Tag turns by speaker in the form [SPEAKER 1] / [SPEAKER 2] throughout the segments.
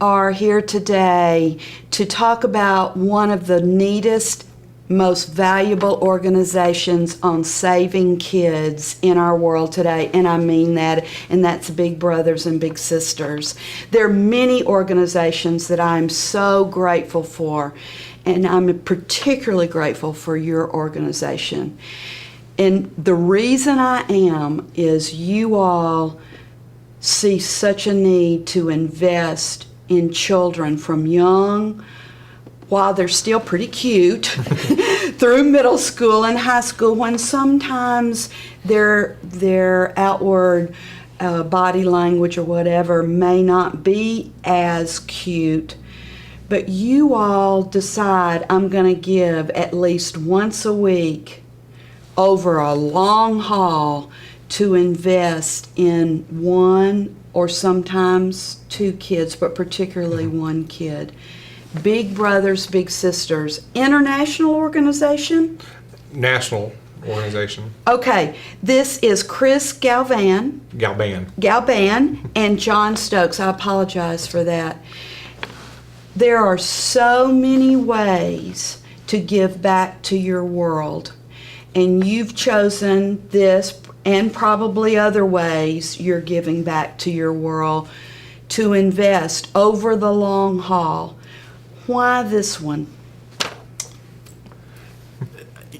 [SPEAKER 1] are here today to talk about one of the neatest, most valuable organizations on saving kids in our world today, and I mean that, and that's Big Brothers and Big Sisters. There are many organizations that I'm so grateful for, and I'm particularly grateful for your organization. And the reason I am is you all see such a need to invest in children from young, while they're still pretty cute, through middle school and high school, when sometimes their outward body language or whatever may not be as cute. But you all decide, I'm going to give at least once a week over a long haul to invest in one or sometimes two kids, but particularly one kid. Big Brothers, Big Sisters, international organization?
[SPEAKER 2] National organization.
[SPEAKER 1] Okay, this is Chris Galban and John Stokes. I apologize for that. There are so many ways to give back to your world, and you've chosen this and probably other ways you're giving back to your world to invest over the long haul. Why this one?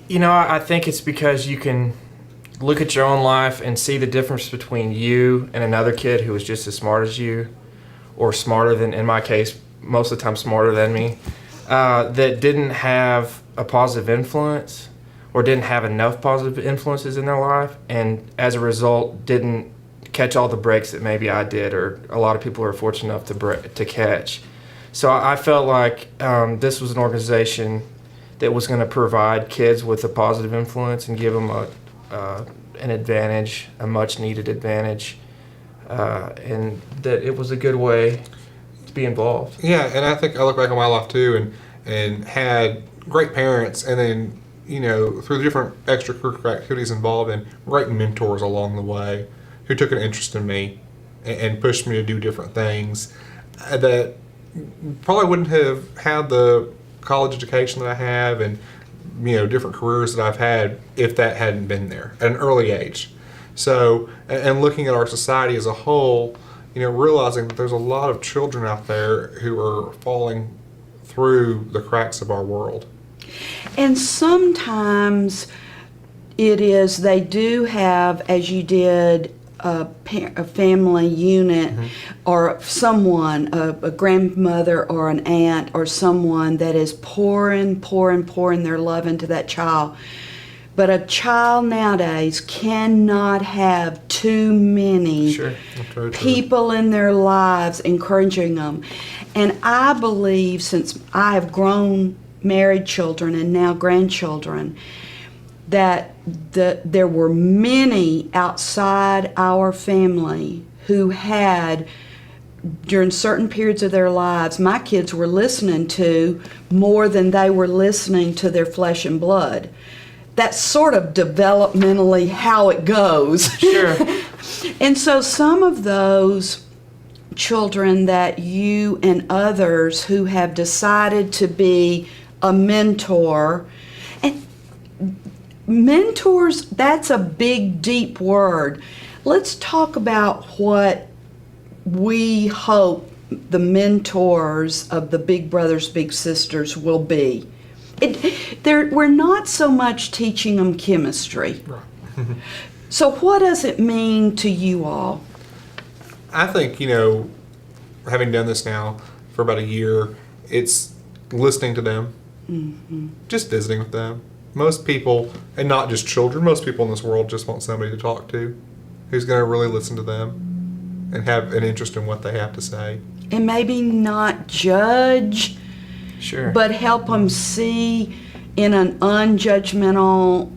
[SPEAKER 3] You know, I think it's because you can look at your own life and see the difference between you and another kid who was just as smart as you, or smarter than, in my case, most of the time smarter than me, that didn't have a positive influence or didn't have enough positive influences in their life, and as a result didn't catch all the breaks that maybe I did or a lot of people are fortunate enough to catch. So I felt like this was an organization that was going to provide kids with a positive influence and give them an advantage, a much-needed advantage, and that it was a good way to be involved.
[SPEAKER 2] Yeah, and I think I look back on my life too, and had great parents, and then through the different extracurricular activities involved, and great mentors along the way who took an interest in me and pushed me to do different things that probably wouldn't have had the college education that I have and different careers that I've had if that hadn't been there at an early age. So, and looking at our society as a whole, realizing that there's a lot of children out there who are falling through the cracks of our world.
[SPEAKER 1] And sometimes it is they do have, as you did, a family unit, or someone, a grandmother or an aunt or someone that is pouring their love into that child. But a child nowadays cannot have too many people in their lives encouraging them. And I believe, since I have grown married children and now grandchildren, that there were many outside our family who had, during certain periods of their lives, my kids were listening to more than they were listening to their flesh and blood. That's sort of developmentally how it goes.
[SPEAKER 3] Sure.
[SPEAKER 1] And so some of those children that you and others who have decided to be a mentor, and mentors, that's a big, deep word. Let's talk about what we hope the mentors of the Big Brothers, Big Sisters will be. We're not so much teaching them chemistry. So what does it mean to you all?
[SPEAKER 2] I think, having done this now for about a year, it's listening to them, just visiting with them. Most people, and not just children, most people in this world just want somebody to talk to who's going to really listen to them and have an interest in what they have to say.
[SPEAKER 1] And maybe not judge, but help them see in an unjudgmental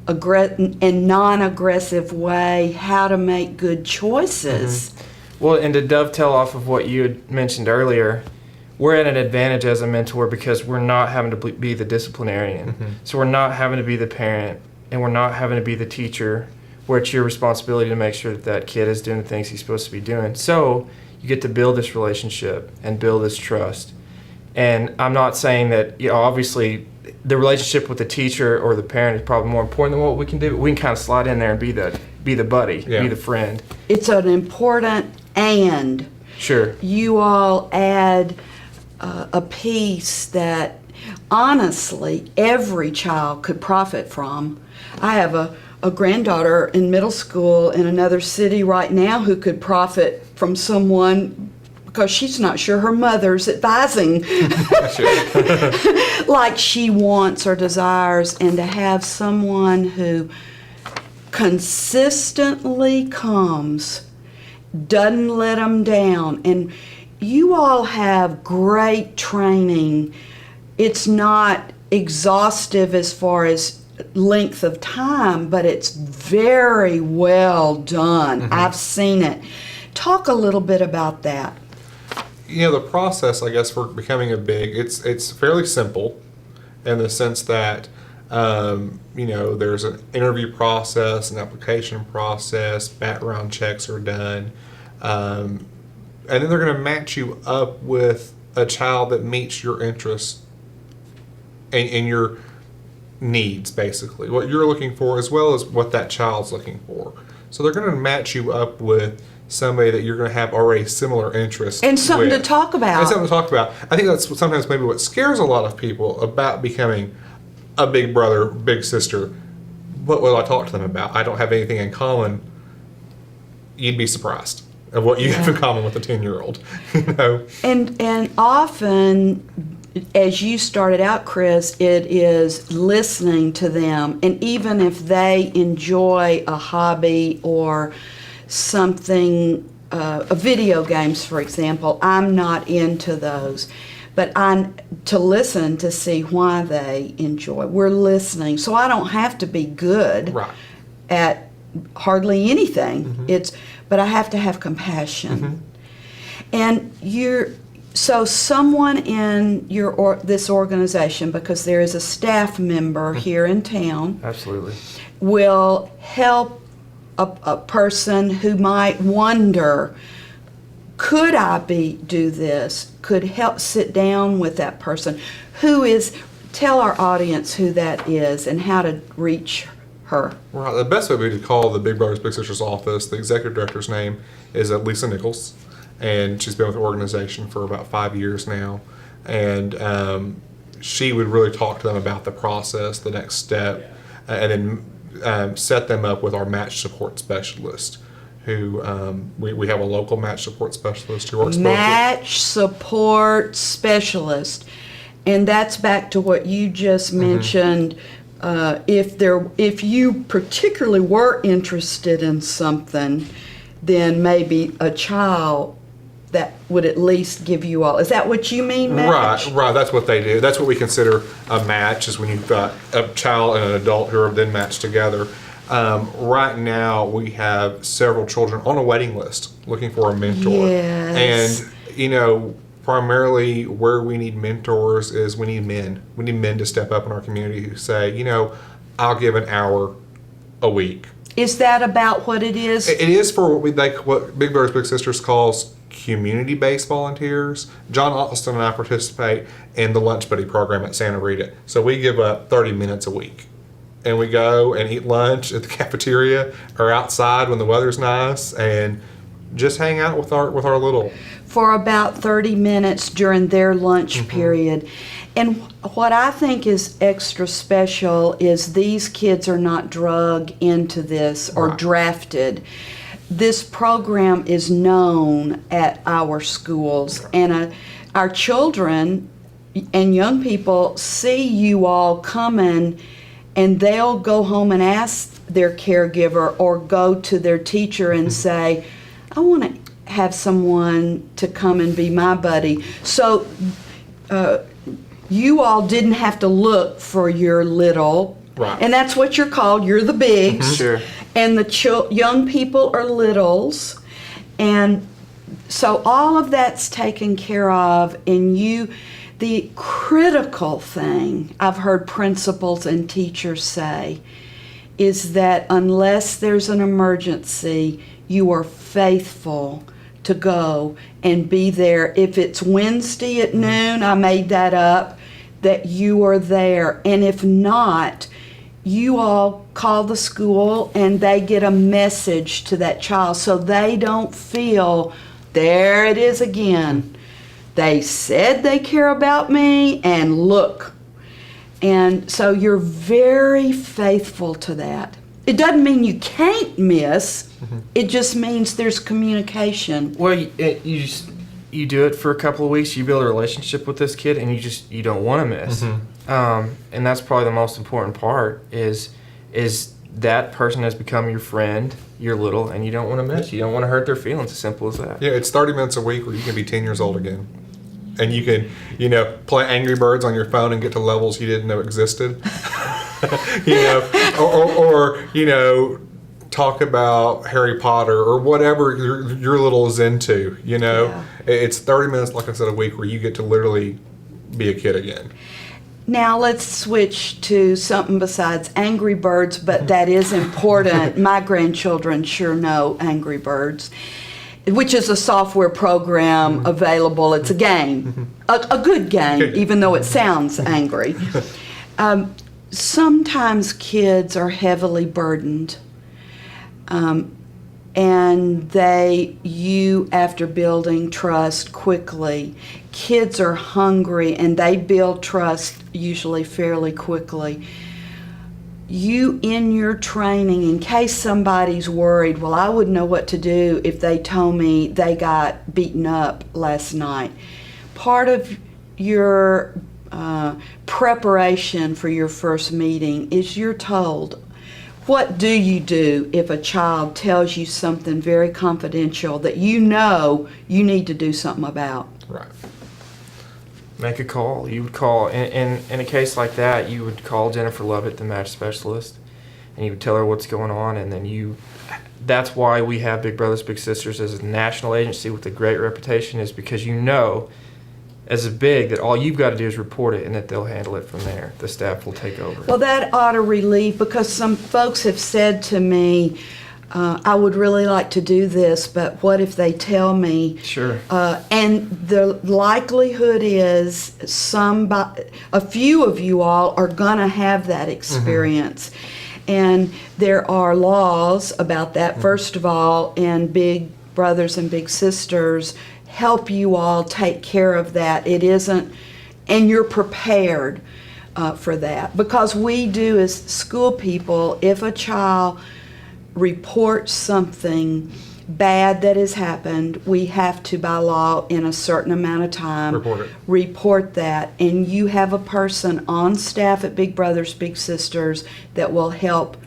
[SPEAKER 1] and non-aggressive way how to make good choices.
[SPEAKER 3] Well, and to dovetail off of what you had mentioned earlier, we're at an advantage as a mentor because we're not having to be the disciplinarian. So we're not having to be the parent, and we're not having to be the teacher, where it's your responsibility to make sure that that kid is doing the things he's supposed to be doing. So you get to build this relationship and build this trust. And I'm not saying that, obviously the relationship with the teacher or the parent is probably more important than what we can do. We can kind of slide in there and be the buddy, be the friend.
[SPEAKER 1] It's an important and.
[SPEAKER 3] Sure.
[SPEAKER 1] You all add a piece that honestly every child could profit from. I have a granddaughter in middle school in another city right now who could profit from someone because she's not sure her mother's advising like she wants or desires, and to have someone who consistently comes, doesn't let them down. And you all have great training. It's not exhaustive as far as length of time, but it's very well done. I've seen it. Talk a little bit about that.
[SPEAKER 2] The process, I guess, for becoming a big, it's fairly simple in the sense that, there's an interview process, an application process, background checks are done, and then they're going to match you up with a child that meets your interests and your needs, basically, what you're looking for as well as what that child's looking for. So they're going to match you up with somebody that you're going to have already similar interests
[SPEAKER 1] And something
[SPEAKER 2] with.
[SPEAKER 1] to talk about.
[SPEAKER 2] And something to talk about. I think that's sometimes maybe what scares a lot of people about becoming a big brother, big sister. What will I talk to them about? I don't have anything in common. You'd be surprised of what you have in common with a 10-year-old.
[SPEAKER 1] And often, as you started out, Chris, it is listening to them. And even if they enjoy a hobby or something, video games, for example, I'm not into those. But I'm to listen to see why they enjoy. We're listening. So I don't have to be good at hardly anything. But I have to have compassion. And so someone in this organization, because there is a staff member here in town,
[SPEAKER 3] Absolutely,
[SPEAKER 1] will help a person who might wonder, could I do this? Could help sit down with that person. Tell our audience who that is and how to reach her.
[SPEAKER 2] Right. The best way would be to call the Big Brothers Big Sisters office. The executive director's name is Lisa Nichols, and she's been with the organization for about 5 years now. And she would really talk to them about the process, the next step, and then set them up with our match support specialist, who we have a local match support specialist who works
[SPEAKER 1] match support specialist. And that's back to what you just mentioned. If you particularly were interested in something, then maybe a child that would at least give you all. Is that what you mean, match?
[SPEAKER 2] Right. That's what they do. That's what we consider a match, is when you've got a child and an adult who are then matched together. Right now, we have several children on a waiting list looking for a mentor.
[SPEAKER 1] Yes.
[SPEAKER 2] And, primarily where we need mentors is we need men. We need men to step up in our community who say, I'll give an hour a week.
[SPEAKER 1] Is that about what it is?
[SPEAKER 2] It is for what Big Brothers Big Sisters calls community-based volunteers. John Austin and I participate in the Lunch Buddy program at Santa Rita. So we give up 30 minutes a week. And we go and eat lunch at the cafeteria or outside when the weather's nice and just hang out with our little.
[SPEAKER 1] For about 30 minutes during their lunch period. And what I think is extra special is these kids are not drugged into this or drafted. This program is known at our schools, and our children and young people see you all coming, and they'll go home and ask their caregiver or go to their teacher and say, I want to have someone to come and be my buddy. So you all didn't have to look for your little, and that's what you're called. You're the bigs.
[SPEAKER 3] Sure.
[SPEAKER 1] And the young people are littles. And so all of that's taken care of. And the critical thing I've heard principals and teachers say is that unless there's an emergency, you are faithful to go and be there. If it's Wednesday at noon, I made that up, that you are there. And if not, you all call the school and they get a message to that child so they don't feel, there it is again. They said they care about me, and look. And so you're very faithful to that. It doesn't mean you can't miss. It just means there's communication.
[SPEAKER 3] Well, you do it for a couple of weeks. You build a relationship with this kid, and you don't want to miss. And that's probably the most important part. Is that person has become your friend, your little, and you don't want to miss. You don't want to hurt their feelings. As simple as that.
[SPEAKER 2] Yeah, it's 30 minutes a week where you can be 10 years old again. And you can, play Angry Birds on your phone and get to levels you didn't know existed. or talk about Harry Potter or whatever your little is into.
[SPEAKER 1] Yeah.
[SPEAKER 2] It's 30 minutes, like I said, a week where you get to literally be a kid again.
[SPEAKER 1] Now let's switch to something besides Angry Birds, but that is important. My grandchildren sure know Angry Birds, which is a software program available. It's a game, a good game, even though it sounds angry. Sometimes kids are heavily burdened, and after building trust quickly, kids are hungry and they build trust usually fairly quickly. You, in your training, in case somebody's worried, well, I wouldn't know what to do if they told me they got beaten up last night. Part of your preparation for your first meeting is you're told, what do you do if a child tells you something very confidential that you know you need to do something about?
[SPEAKER 2] Right.
[SPEAKER 3] Make a call. You would call, in a case like that, you would call Jennifer Lovett, the match specialist, and you would tell her what's going on, and then that's why we have Big Brothers Big Sisters as a national agency with a great reputation, is because as a big, that all you've got to do is report it and that they'll handle it from there. The staff will take over.
[SPEAKER 1] Well, that ought to relieve, because some folks have said to me, I would really like to do this, but what if they tell me?
[SPEAKER 3] Sure.
[SPEAKER 1] And the likelihood is a few of you all are going to have that experience. And there are laws about that. First of all, and Big Brothers and Big Sisters help you all take care of that. It isn't, and you're prepared for that. Because we do, as school people, if a child reports something bad that has happened, we have to, by law, in a certain amount of time, report that. And you have a person on staff at Big Brothers Big Sisters that will help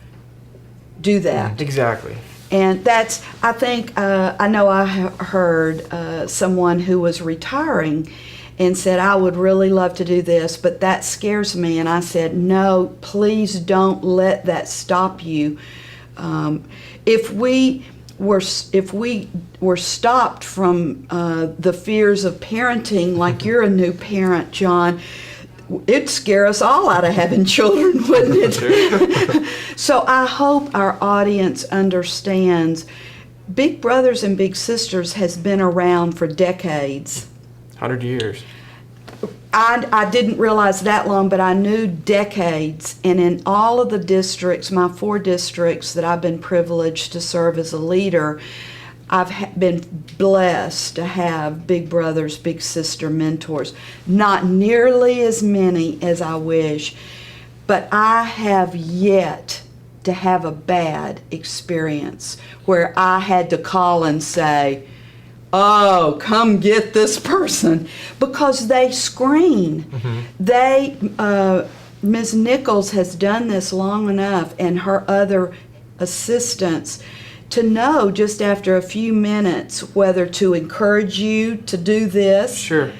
[SPEAKER 1] do that.
[SPEAKER 3] Exactly.
[SPEAKER 1] And that's, I think, I know I heard someone who was retiring and said, I would really love to do this, but that scares me. And I said, no, please don't let that stop you. If we were stopped from the fears of parenting, like you're a new parent, John, it'd scare us all out of having children, wouldn't it? So I hope our audience understands Big Brothers and Big Sisters has been around for decades.
[SPEAKER 3] 100 years.
[SPEAKER 1] I didn't realize that long, but I knew decades. And in all of the districts, my 4 districts that I've been privileged to serve as a leader, I've been blessed to have Big Brothers, Big Sister mentors. Not nearly as many as I wish, but I have yet to have a bad experience where I had to call and say, oh, come get this person, because they screen. Ms. Nichols has done this long enough, and her other assistants, to know just after a few minutes whether to encourage you to do this.
[SPEAKER 3] Sure.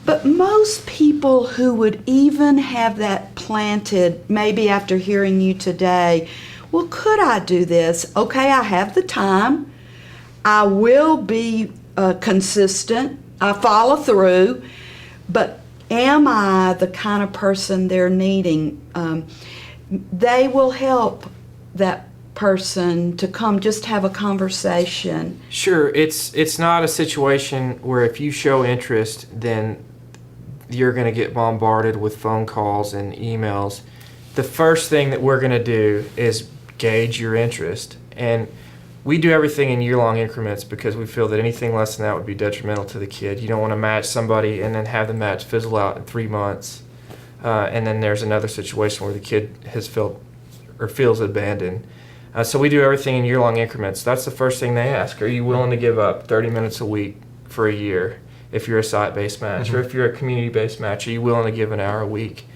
[SPEAKER 1] But most people who would even have that planted, maybe after hearing you today, well, could I do this? Okay, I have the time. I will be consistent. I follow through. But am I the kind of person they're needing? They will help that person to come just have a conversation?
[SPEAKER 3] Sure, it's not a situation where if you show interest, then you're going to get bombarded with phone calls and emails. The first thing that we're going to do is gauge your interest, and we do everything in year-long increments because we feel that anything less than that would be detrimental to the kid. You don't want to match somebody and then have the match fizzle out in 3 months, and then there's another situation where the kid has felt or feels abandoned. So we do everything in year-long increments. That's the first thing they ask. Are you willing to give up 30 minutes a week for a year if you're a site-based match? Or if you're a community-based match, are you willing to give an hour a week?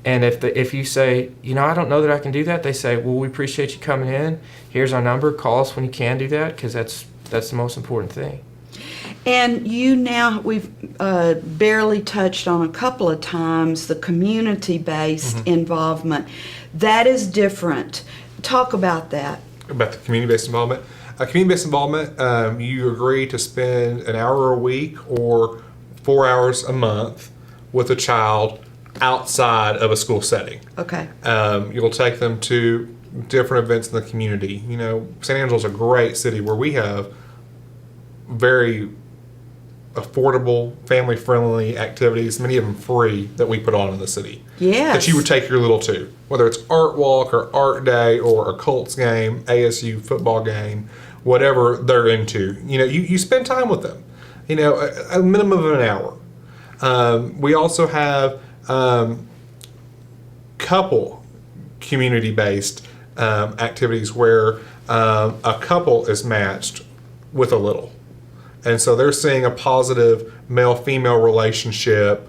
[SPEAKER 3] And if you say, I don't know that I can do that, they say, well, we appreciate you coming in. Here's our number. Call us when you can do that, because that's the most important thing.
[SPEAKER 1] And we've barely touched on a couple of times the community-based involvement. That is different. Talk about that.
[SPEAKER 2] About the community-based involvement. Community-based involvement, you agree to spend an hour a week or 4 hours a month with a child outside of a school setting.
[SPEAKER 1] Okay.
[SPEAKER 2] You'll take them to different events in the community. San Angelo's a great city where we have very affordable, family-friendly activities, many of them free, that we put on in the city.
[SPEAKER 1] Yes.
[SPEAKER 2] That you would take your little to, whether it's art walk or art day or a Colts game, ASU football game, whatever they're into. You spend time with them, a minimum of an hour. We also have couple community-based activities where a couple is matched with a little. And so they're seeing a positive male-female relationship,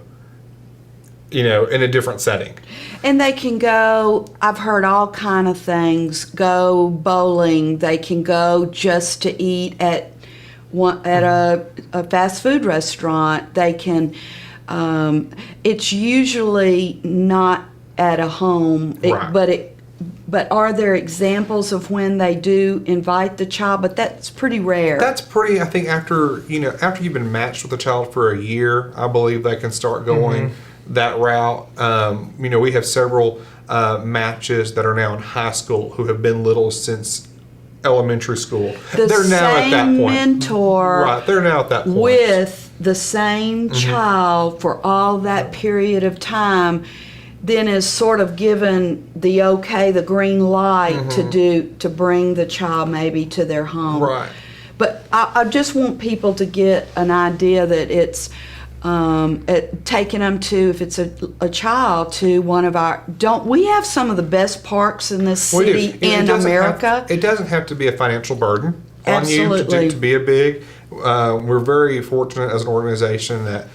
[SPEAKER 2] in a different setting.
[SPEAKER 1] And they can go, I've heard all kind of things, go bowling. They can go just to eat at a fast food restaurant. They can, it's usually not at a home,
[SPEAKER 2] Right.
[SPEAKER 1] But are there examples of when they do invite the child? But that's pretty rare.
[SPEAKER 2] That's pretty, I think, after you've been matched with a child for a year, I believe they can start going that route. We have several matches that are now in high school who have been little since elementary school. They're now at that point.
[SPEAKER 1] Mentor.
[SPEAKER 2] Right, they're now at that point.
[SPEAKER 1] With the same child for all that period of time, then is sort of given the green light to bring the child maybe to their home.
[SPEAKER 2] Right.
[SPEAKER 1] But I just want people to get an idea that it's taking them to, if it's a child, to one of our, we have some of the best parks in this city in America.
[SPEAKER 2] It doesn't have to be a financial burden on you
[SPEAKER 1] Absolutely.
[SPEAKER 2] to be a big. We're very fortunate as an organization that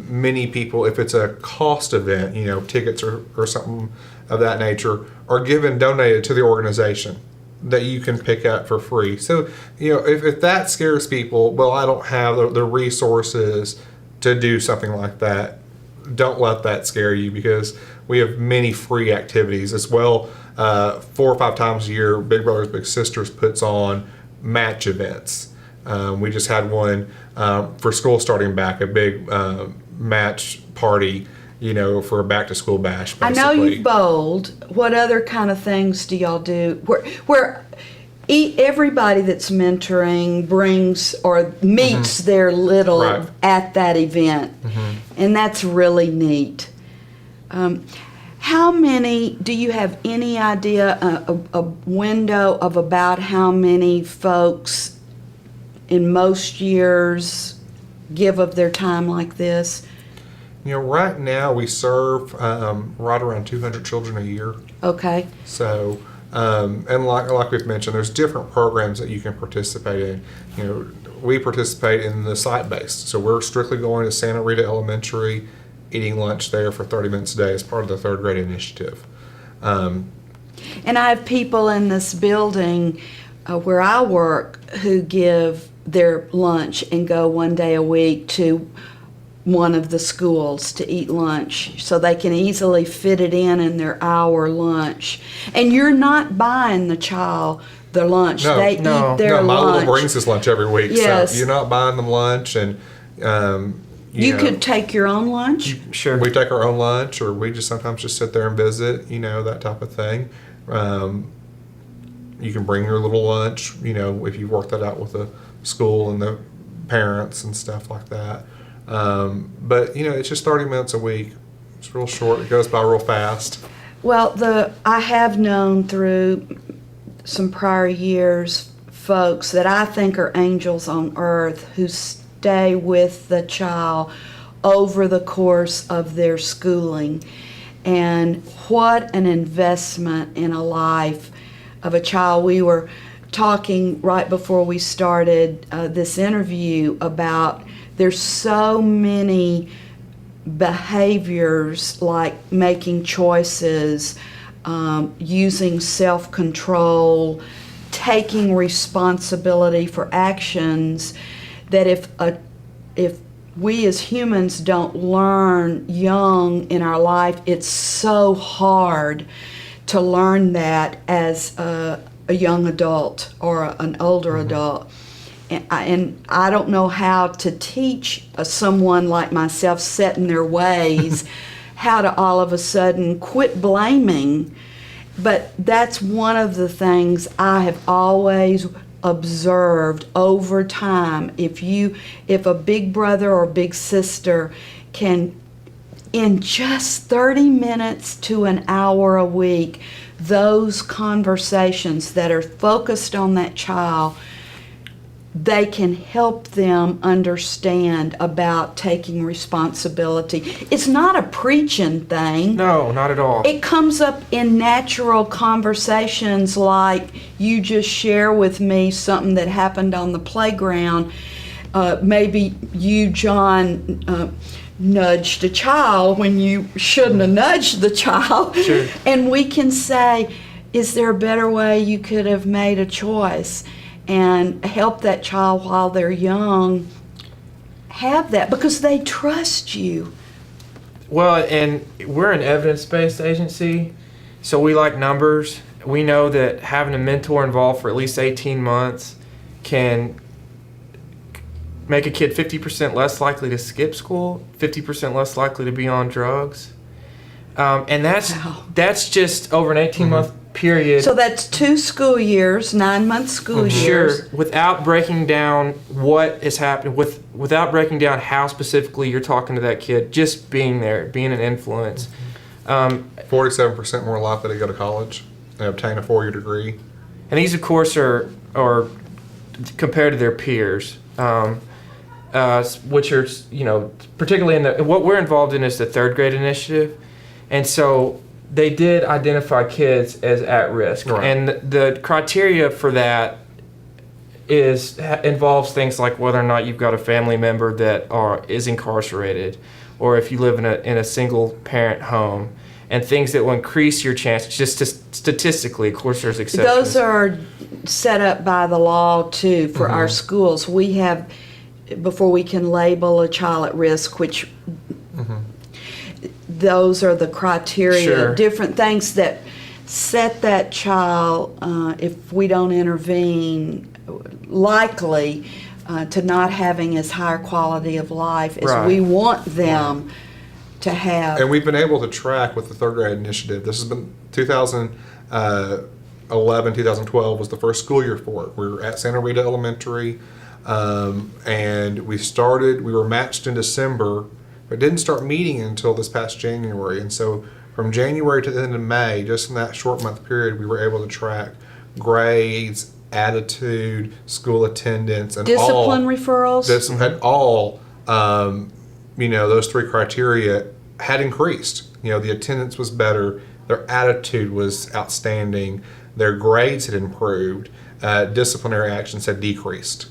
[SPEAKER 2] many people, if it's a cost event, tickets or something of that nature, are donated to the organization that you can pick up for free. So, if that scares people, well, I don't have the resources to do something like that. Don't let that scare you, because we have many free activities as well. 4 or 5 times a year, Big Brothers Big Sisters puts on match events. We just had one for school starting back, a big match party, for a back-to-school bash, basically.
[SPEAKER 1] I know you've bowled. What other kind of things do y'all do? Where everybody that's mentoring brings or meets their little
[SPEAKER 2] Right.
[SPEAKER 1] at that event, and that's really neat. How many, do you have any idea, a window of about how many folks in most years give of their time like this?
[SPEAKER 2] Right now we serve right around 200 children a year.
[SPEAKER 1] Okay.
[SPEAKER 2] So, and like we've mentioned, there's different programs that you can participate in. We participate in the site-based. So we're strictly going to Santa Rita Elementary, eating lunch there for 30 minutes a day as part of the 3rd grade initiative.
[SPEAKER 1] And I have people in this building where I work who give their lunch and go one day a week to one of the schools to eat lunch, so they can easily fit it in their hour lunch. And you're not buying the child their lunch.
[SPEAKER 2] No,
[SPEAKER 1] they
[SPEAKER 3] no.
[SPEAKER 1] eat their
[SPEAKER 2] No, my
[SPEAKER 1] lunch.
[SPEAKER 2] little brings his lunch every week.
[SPEAKER 1] Yes.
[SPEAKER 2] So you're not buying them lunch, and
[SPEAKER 1] You could take your own lunch?
[SPEAKER 3] Sure.
[SPEAKER 2] we take our own lunch, or we just sometimes just sit there and visit, that type of thing. You can bring your little lunch, if you work that out with the school and the parents and stuff like that. But it's just 30 minutes a week. It's real short. It goes by real fast.
[SPEAKER 1] Well, I have known through some prior years folks that I think are angels on earth who stay with the child over the course of their schooling. And what an investment in a life of a child. We were talking right before we started this interview about there's so many behaviors like making choices, using self-control, taking responsibility for actions, that if we as humans don't learn young in our life, it's so hard to learn that as a young adult or an older adult. And I don't know how to teach someone like myself set in their ways how to all of a sudden quit blaming. But that's one of the things I have always observed over time. If a big brother or big sister can, in just 30 minutes to an hour a week, those conversations that are focused on that child, they can help them understand about taking responsibility. It's not a preaching thing.
[SPEAKER 3] No, not at all.
[SPEAKER 1] It comes up in natural conversations, like you just share with me something that happened on the playground. Maybe you, John, nudged a child when you shouldn't have nudged the child.
[SPEAKER 3] Sure.
[SPEAKER 1] And we can say, is there a better way you could have made a choice? And help that child while they're young have that, because they trust you.
[SPEAKER 3] Well, and we're an evidence-based agency, so we like numbers. We know that having a mentor involved for at least 18 months can make a kid 50% less likely to skip school, 50% less likely to be on drugs. And that's just over an 18-month period.
[SPEAKER 1] So that's 2 school years, 9-month school years.
[SPEAKER 3] Sure, without breaking down what is happening, without breaking down how specifically you're talking to that kid, just being there, being an influence.
[SPEAKER 2] 47% more likely to go to college and obtain a 4-year degree.
[SPEAKER 3] And these, of course, are compared to their peers, which are, particularly what we're involved in is the 3rd grade initiative. And so they did identify kids as at risk.
[SPEAKER 2] Right.
[SPEAKER 3] And the criteria for that involves things like whether or not you've got a family member that is incarcerated, or if you live in a single parent home, and things that will increase your chances, just statistically. Of course, there's exceptions.
[SPEAKER 1] Those are set up by the law too for our schools. We have, before we can label a child at risk, which those are the criteria,
[SPEAKER 3] Sure.
[SPEAKER 1] different things that set that child, if we don't intervene, likely to not having as high quality of life as
[SPEAKER 3] Right.
[SPEAKER 1] we want them to have.
[SPEAKER 2] And we've been able to track with the 3rd grade initiative. This has been 2011, 2012 was the first school year for it. We were at Santa Rita Elementary, and we were matched in December, but didn't start meeting until this past January. And so from January to the end of May, just in that short month period, we were able to track grades, attitude, school attendance, and
[SPEAKER 1] Discipline referrals?
[SPEAKER 2] Those 3 criteria had increased. The attendance was better, their attitude was outstanding, their grades had improved, disciplinary actions had decreased.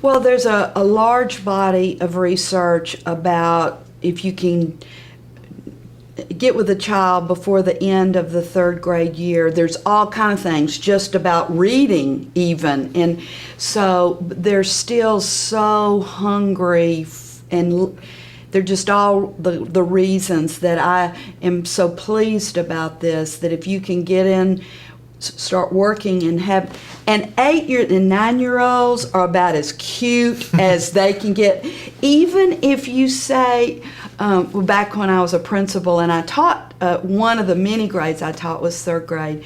[SPEAKER 1] Well, there's a large body of research about if you can get with a child before the end of the 3rd grade year. There's all kind of things just about reading even. And so they're still so hungry, and they're just all the reasons that I am so pleased about this, that if you can get in, start working and have, and 8-year and 9-year-olds are about as cute as they can get. Even if you say, back when I was a principal and I taught, one of the mini grades I taught was 3rd grade,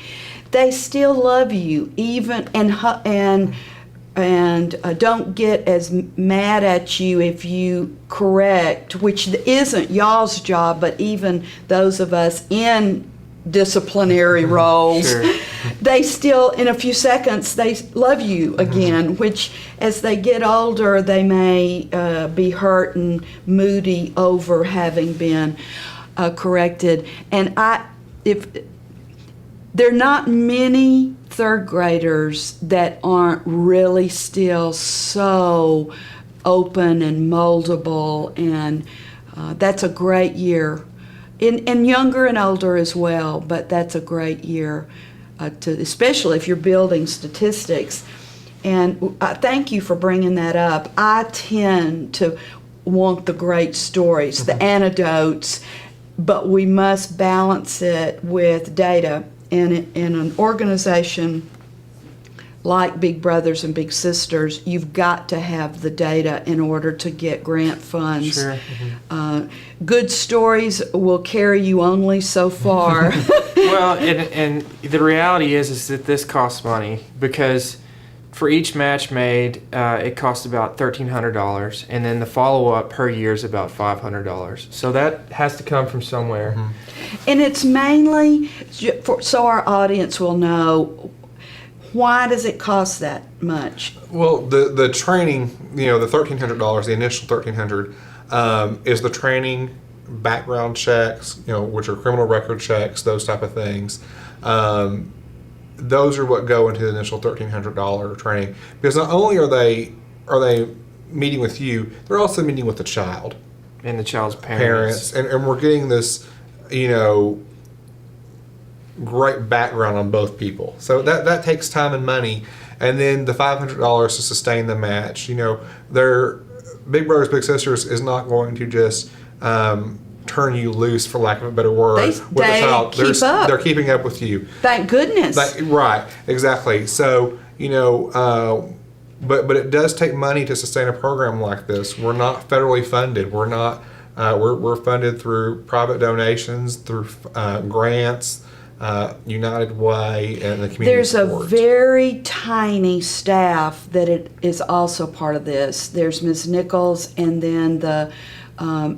[SPEAKER 1] they still love you, even and don't get as mad at you if you correct, which isn't y'all's job, but even those of us in disciplinary roles,
[SPEAKER 3] Sure.
[SPEAKER 1] they still, in a few seconds, they love you again, which as they get older, they may be hurt and moody over having been corrected. And if there are not many third graders that aren't really still so open and moldable, and that's a great year. And younger and older as well, but that's a great year, especially if you're building statistics. And thank you for bringing that up. I tend to want the great stories, the anecdotes, but we must balance it with data. And in an organization like Big Brothers and Big Sisters, you've got to have the data in order to get grant funds.
[SPEAKER 3] Sure.
[SPEAKER 1] Good stories will carry you only so far.
[SPEAKER 3] Well, and the reality is that this costs money, because for each match made, it costs about $1,300, and then the follow-up per year is about $500. So that has to come from somewhere.
[SPEAKER 1] And it's mainly, so our audience will know, why does it cost that much?
[SPEAKER 2] Well, the training, the $1,300, the initial $1,300, is the training, background checks, which are criminal record checks, those type of things. Those are what go into the initial $1,300 training, because not only are they meeting with you, they're also meeting with the child
[SPEAKER 3] And the child's parents.
[SPEAKER 2] and we're getting this, great background on both people. So that takes time and money. And then the $500 to sustain the match. Their Big Brothers Big Sisters is not going to just turn you loose, for lack of a better word, with the child.
[SPEAKER 1] Keep up.
[SPEAKER 2] They're keeping up with you.
[SPEAKER 1] Thank goodness.
[SPEAKER 2] Right, exactly. So but it does take money to sustain a program like this. We're not federally funded. We're not. We're funded through private donations, through grants. United Way, and the community
[SPEAKER 1] There's
[SPEAKER 2] support.
[SPEAKER 1] a very tiny staff that it is also part of this. There's Ms. Nichols, and then the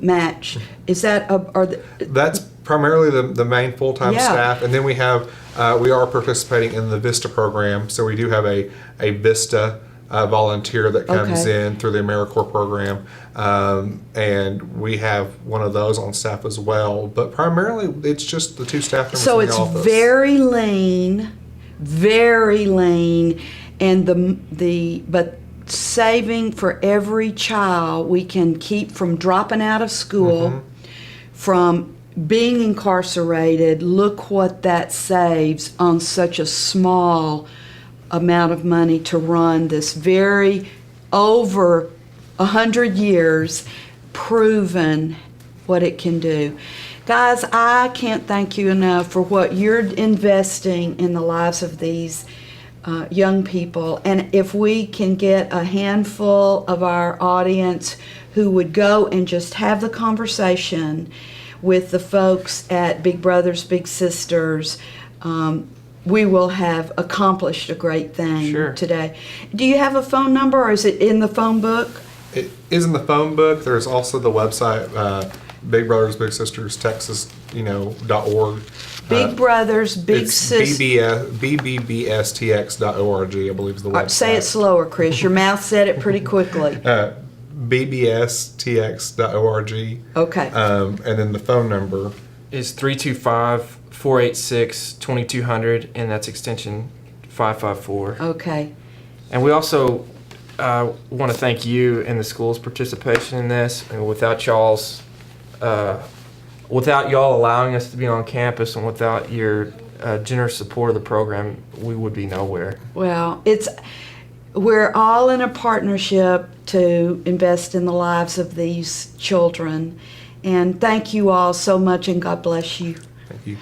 [SPEAKER 1] match. Is that
[SPEAKER 2] That's primarily the main full-time
[SPEAKER 1] Yeah.
[SPEAKER 2] staff, and then we have we are participating in the VISTA program, so we do have a VISTA volunteer that comes
[SPEAKER 1] Okay.
[SPEAKER 2] in through the AmeriCorps program, and we have one of those on staff as well. But primarily, it's just the two staff members
[SPEAKER 1] so
[SPEAKER 2] in the
[SPEAKER 1] it's
[SPEAKER 2] office.
[SPEAKER 1] very lean, and but saving for every child we can keep from dropping out of school, from being incarcerated. Look what that saves on such a small amount of money to run this very over 100 years proven what it can do. Guys, I can't thank you enough for what you're investing in the lives of these young people. And if we can get a handful of our audience who would go and just have the conversation with the folks at Big Brothers Big Sisters, we will have accomplished a great thing
[SPEAKER 3] Sure.
[SPEAKER 1] today. Do you have a phone number, or is it in the phone book?
[SPEAKER 2] It is in the phone book. There's also the website, Big Brothers Big Sisters Texas, .org.
[SPEAKER 1] Big Brothers Big
[SPEAKER 2] It's
[SPEAKER 1] Sisters.
[SPEAKER 2] bbbstx.org, I believe is the website.
[SPEAKER 1] Say it slower, Chris. Your mouth said it pretty quickly.
[SPEAKER 2] bbstx.org.
[SPEAKER 1] Okay.
[SPEAKER 2] And then the phone number
[SPEAKER 3] Is 325-486-2200, and that's extension 554.
[SPEAKER 1] Okay.
[SPEAKER 3] And we also want to thank you and the school's participation in this. And without y'all allowing us to be on campus, and without your generous support of the program, we would be nowhere.
[SPEAKER 1] Well, we're all in a partnership to invest in the lives of these children. And thank you all so much, and God bless you.
[SPEAKER 2] Thank you.